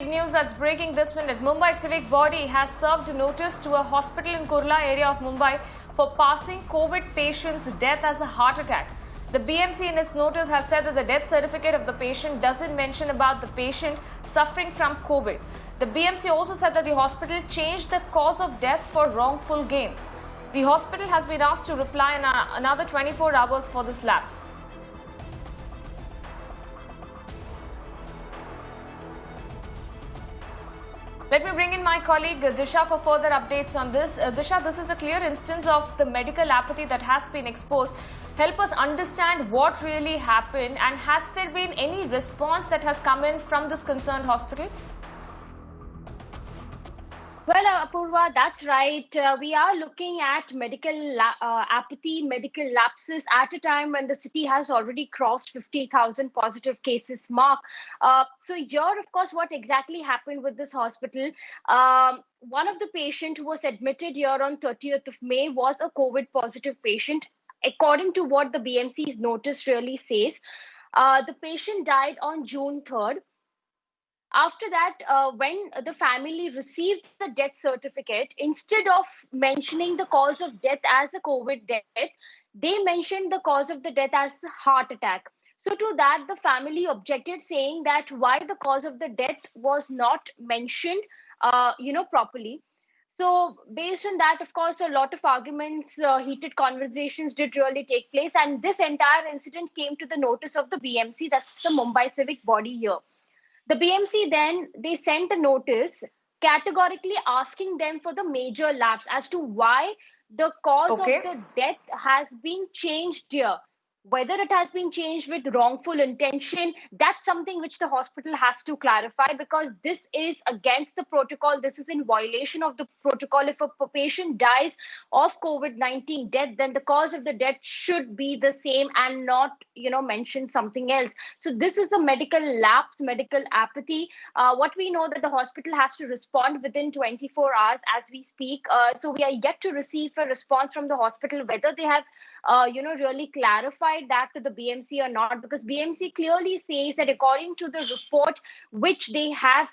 Big news that's breaking this minute. Mumbai civic body has served notice to a hospital in Kurla area of Mumbai for passing COVID patient's death as a heart attack. The BMC in its notice has said that the death certificate of the patient doesn't mention about the patient suffering from COVID. The BMC also said that the hospital changed the cause of death for wrongful gains. The hospital has been asked to reply in another 24 hours for this lapse. Let me bring in my colleague Disha for further updates on this. Disha, this is a clear instance of the medical apathy that has been exposed. Help us understand what really happened, and has there been any response that has come in from this concerned hospital? Well, Apurva, that's right. We are looking at medical apathy, medical lapses at a time when the city has already crossed 50,000 positive cases mark. So here, of course, what exactly happened with this hospital? One of the patients who was admitted here on 30th of May was a COVID positive patient. According to what the BMC's notice really says, the patient died on June 3rd. After that, when the family received the death certificate, instead of mentioning the cause of death as a COVID death, they mentioned the cause of the death as the heart attack. So to that, the family objected, saying that why the cause of the death was not mentioned, properly. So based on that, of course, a lot of arguments, heated conversations did really take place, and this entire incident came to the notice of the BMC, that's the Mumbai civic body here. The BMC then they sent a notice categorically asking them for the major lapse as to why the cause of Okay. the death has been changed here. Whether it has been changed with wrongful intention, that's something which the hospital has to clarify, because this is against the protocol. This is in violation of the protocol. If a patient dies of COVID-19 death, then the cause of the death should be the same and not, mention something else. So this is the medical lapse, medical apathy. What we know that the hospital has to respond within 24 hours as we speak. So we are yet to receive a response from the hospital whether they have, really clarified that to the BMC or not, because BMC clearly says that according to the report which they have,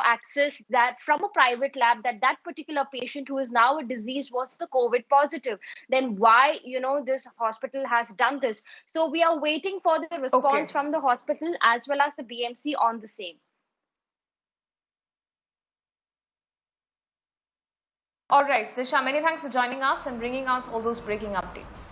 access that from a private lab, that particular patient who is now a deceased was the COVID positive. Then why, this hospital has done this? So we are waiting for the response from the hospital as well as the BMC on the same. All right, Disha, many thanks for joining us and bringing us all those breaking updates.